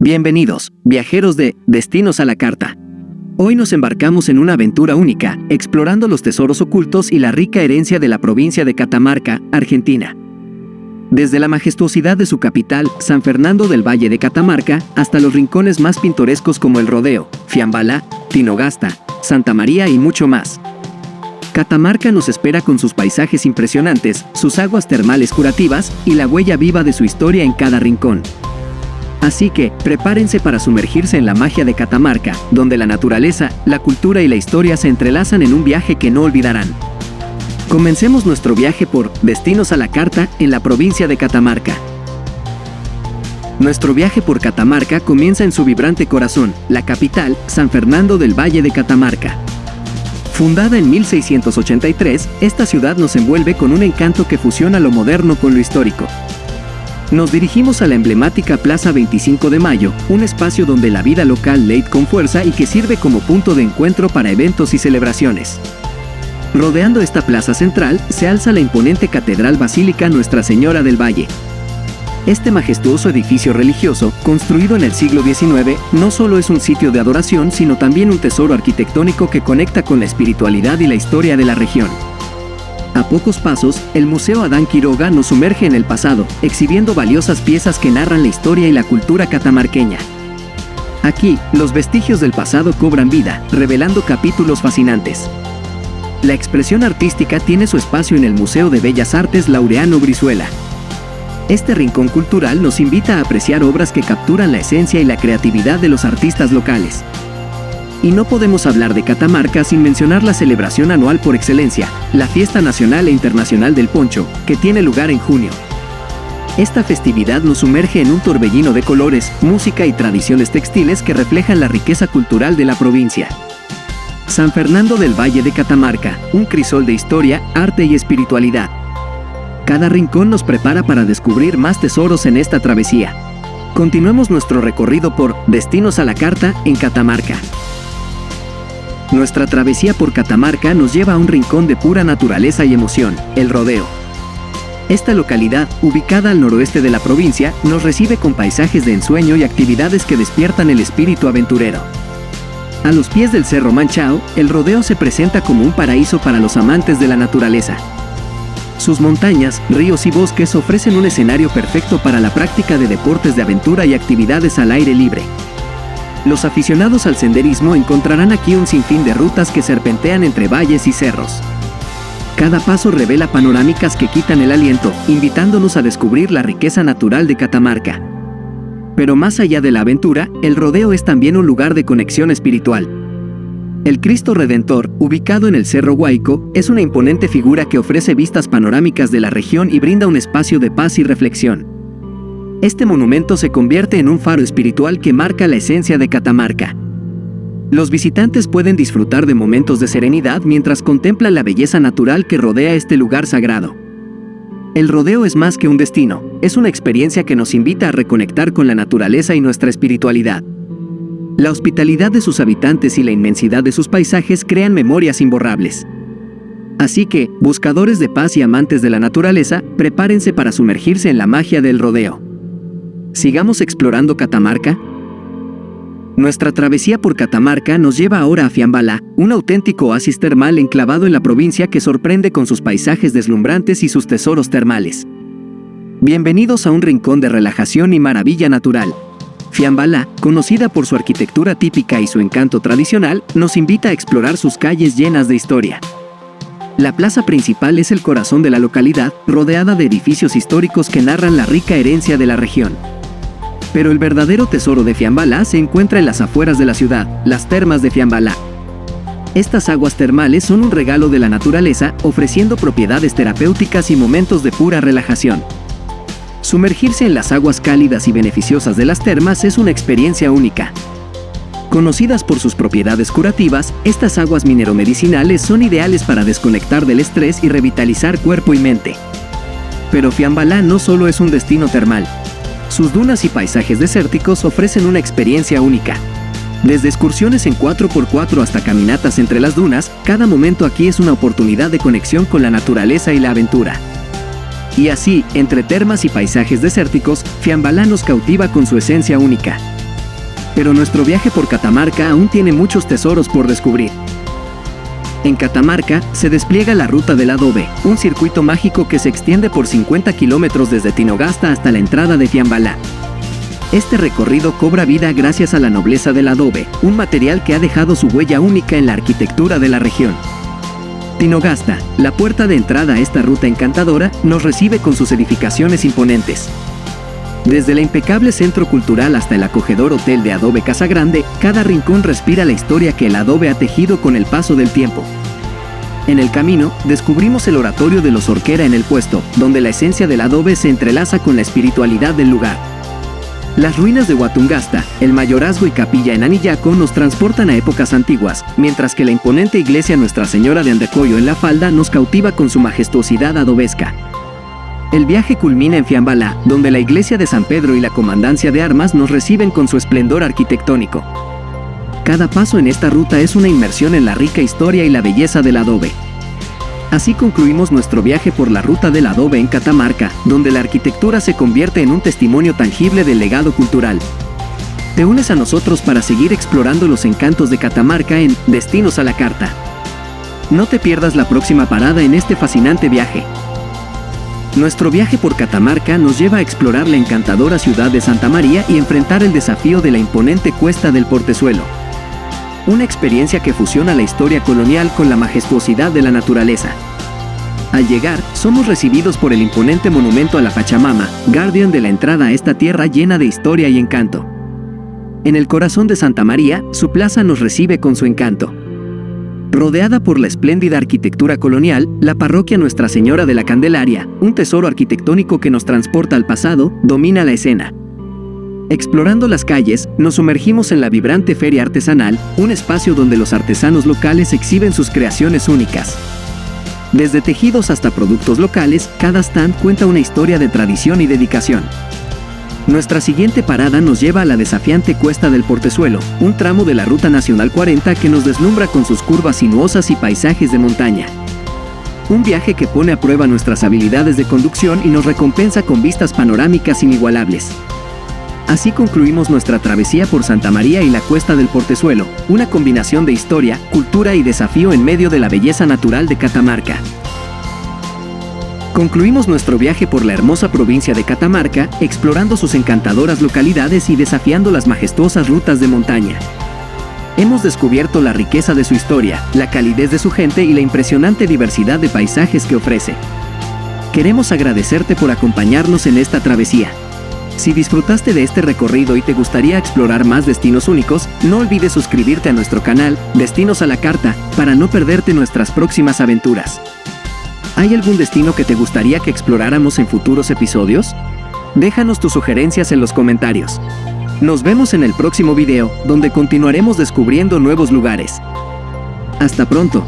Bienvenidos, viajeros de Destinos a la Carta. Hoy nos embarcamos en una aventura única, explorando los tesoros ocultos y la rica herencia de la provincia de Catamarca, Argentina. Desde la majestuosidad de su capital, San Fernando del Valle de Catamarca, hasta los rincones más pintorescos como El Rodeo, Fiambalá, Tinogasta, Santa María y mucho más. Catamarca nos espera con sus paisajes impresionantes, sus aguas termales curativas y la huella viva de su historia en cada rincón. Así que, prepárense para sumergirse en la magia de Catamarca, donde la naturaleza, la cultura y la historia se entrelazan en un viaje que no olvidarán. Comencemos nuestro viaje por Destinos a la Carta en la provincia de Catamarca. Nuestro viaje por Catamarca comienza en su vibrante corazón, la capital, San Fernando del Valle de Catamarca. Fundada en 1683, esta ciudad nos envuelve con un encanto que fusiona lo moderno con lo histórico. Nos dirigimos a la emblemática Plaza 25 de Mayo, un espacio donde la vida local late con fuerza y que sirve como punto de encuentro para eventos y celebraciones. Rodeando esta plaza central, se alza la imponente Catedral Basílica Nuestra Señora del Valle. Este majestuoso edificio religioso, construido en el siglo XIX, no solo es un sitio de adoración, sino también un tesoro arquitectónico que conecta con la espiritualidad y la historia de la región. A pocos pasos, el Museo Adán Quiroga nos sumerge en el pasado, exhibiendo valiosas piezas que narran la historia y la cultura catamarqueña. Aquí, los vestigios del pasado cobran vida, revelando capítulos fascinantes. La expresión artística tiene su espacio en el Museo de Bellas Artes Laureano Brizuela. Este rincón cultural nos invita a apreciar obras que capturan la esencia y la creatividad de los artistas locales. Y no podemos hablar de Catamarca sin mencionar la celebración anual por excelencia, la Fiesta Nacional e Internacional del Poncho, que tiene lugar en junio. Esta festividad nos sumerge en un torbellino de colores, música y tradiciones textiles que reflejan la riqueza cultural de la provincia. San Fernando del Valle de Catamarca, un crisol de historia, arte y espiritualidad. Cada rincón nos prepara para descubrir más tesoros en esta travesía. Continuemos nuestro recorrido por Destinos a la Carta en Catamarca. Nuestra travesía por Catamarca nos lleva a un rincón de pura naturaleza y emoción, El Rodeo. Esta localidad, ubicada al noroeste de la provincia, nos recibe con paisajes de ensueño y actividades que despiertan el espíritu aventurero. A los pies del Cerro Manchao, El Rodeo se presenta como un paraíso para los amantes de la naturaleza. Sus montañas, ríos y bosques ofrecen un escenario perfecto para la práctica de deportes de aventura y actividades al aire libre. Los aficionados al senderismo encontrarán aquí un sinfín de rutas que serpentean entre valles y cerros. Cada paso revela panorámicas que quitan el aliento, invitándonos a descubrir la riqueza natural de Catamarca. Pero más allá de la aventura, El Rodeo es también un lugar de conexión espiritual. El Cristo Redentor, ubicado en el Cerro Huayco, es una imponente figura que ofrece vistas panorámicas de la región y brinda un espacio de paz y reflexión. Este monumento se convierte en un faro espiritual que marca la esencia de Catamarca. Los visitantes pueden disfrutar de momentos de serenidad mientras contemplan la belleza natural que rodea este lugar sagrado. El rodeo es más que un destino, es una experiencia que nos invita a reconectar con la naturaleza y nuestra espiritualidad. La hospitalidad de sus habitantes y la inmensidad de sus paisajes crean memorias imborrables. Así que, buscadores de paz y amantes de la naturaleza, prepárense para sumergirse en la magia del rodeo. ¿Sigamos explorando Catamarca? Nuestra travesía por Catamarca nos lleva ahora a Fiambalá, un auténtico oasis termal enclavado en la provincia que sorprende con sus paisajes deslumbrantes y sus tesoros termales. Bienvenidos a un rincón de relajación y maravilla natural. Fiambalá, conocida por su arquitectura típica y su encanto tradicional, nos invita a explorar sus calles llenas de historia. La plaza principal es el corazón de la localidad, rodeada de edificios históricos que narran la rica herencia de la región. Pero el verdadero tesoro de Fiambalá se encuentra en las afueras de la ciudad, las termas de Fiambalá. Estas aguas termales son un regalo de la naturaleza, ofreciendo propiedades terapéuticas y momentos de pura relajación. Sumergirse en las aguas cálidas y beneficiosas de las termas es una experiencia única. Conocidas por sus propiedades curativas, estas aguas mineromedicinales son ideales para desconectar del estrés y revitalizar cuerpo y mente. Pero Fiambalá no solo es un destino termal. Sus dunas y paisajes desérticos ofrecen una experiencia única. Desde excursiones en 4x4 hasta caminatas entre las dunas, cada momento aquí es una oportunidad de conexión con la naturaleza y la aventura. Y así, entre termas y paisajes desérticos, Fiambalá nos cautiva con su esencia única. Pero nuestro viaje por Catamarca aún tiene muchos tesoros por descubrir. En Catamarca se despliega la Ruta del Adobe, un circuito mágico que se extiende por 50 kilómetros desde Tinogasta hasta la entrada de Fiambalá. Este recorrido cobra vida gracias a la nobleza del adobe, un material que ha dejado su huella única en la arquitectura de la región. Tinogasta, la puerta de entrada a esta ruta encantadora, nos recibe con sus edificaciones imponentes. Desde el impecable centro cultural hasta el acogedor hotel de adobe Casa Grande, cada rincón respira la historia que el adobe ha tejido con el paso del tiempo. En el camino, descubrimos el oratorio de los Orquera en el Puesto, donde la esencia del adobe se entrelaza con la espiritualidad del lugar. Las ruinas de Huatungasta, el mayorazgo y capilla en Anillaco nos transportan a épocas antiguas, mientras que la imponente iglesia Nuestra Señora de Andacollo en La Falda nos cautiva con su majestuosidad adobesca. El viaje culmina en Fiambalá, donde la iglesia de San Pedro y la comandancia de armas nos reciben con su esplendor arquitectónico. Cada paso en esta ruta es una inmersión en la rica historia y la belleza del adobe. Así concluimos nuestro viaje por la Ruta del Adobe en Catamarca, donde la arquitectura se convierte en un testimonio tangible del legado cultural. Te unes a nosotros para seguir explorando los encantos de Catamarca en Destinos a la Carta. No te pierdas la próxima parada en este fascinante viaje. Nuestro viaje por Catamarca nos lleva a explorar la encantadora ciudad de Santa María y enfrentar el desafío de la imponente Cuesta del Portezuelo. Una experiencia que fusiona la historia colonial con la majestuosidad de la naturaleza. Al llegar, somos recibidos por el imponente monumento a la Pachamama, guardián de la entrada a esta tierra llena de historia y encanto. En el corazón de Santa María, su plaza nos recibe con su encanto. Rodeada por la espléndida arquitectura colonial, la parroquia Nuestra Señora de la Candelaria, un tesoro arquitectónico que nos transporta al pasado, domina la escena. Explorando las calles, nos sumergimos en la vibrante feria artesanal, un espacio donde los artesanos locales exhiben sus creaciones únicas. Desde tejidos hasta productos locales, cada stand cuenta una historia de tradición y dedicación. Nuestra siguiente parada nos lleva a la desafiante Cuesta del Portezuelo, un tramo de la Ruta Nacional 40 que nos deslumbra con sus curvas sinuosas y paisajes de montaña. Un viaje que pone a prueba nuestras habilidades de conducción y nos recompensa con vistas panorámicas inigualables. Así concluimos nuestra travesía por Santa María y la Cuesta del Portezuelo, una combinación de historia, cultura y desafío en medio de la belleza natural de Catamarca. Concluimos nuestro viaje por la hermosa provincia de Catamarca, explorando sus encantadoras localidades y desafiando las majestuosas rutas de montaña. Hemos descubierto la riqueza de su historia, la calidez de su gente y la impresionante diversidad de paisajes que ofrece. Queremos agradecerte por acompañarnos en esta travesía. Si disfrutaste de este recorrido y te gustaría explorar más destinos únicos, no olvides suscribirte a nuestro canal, Destinos a la Carta, para no perderte nuestras próximas aventuras. ¿Hay algún destino que te gustaría que exploráramos en futuros episodios? Déjanos tus sugerencias en los comentarios. Nos vemos en el próximo video, donde continuaremos descubriendo nuevos lugares. Hasta pronto.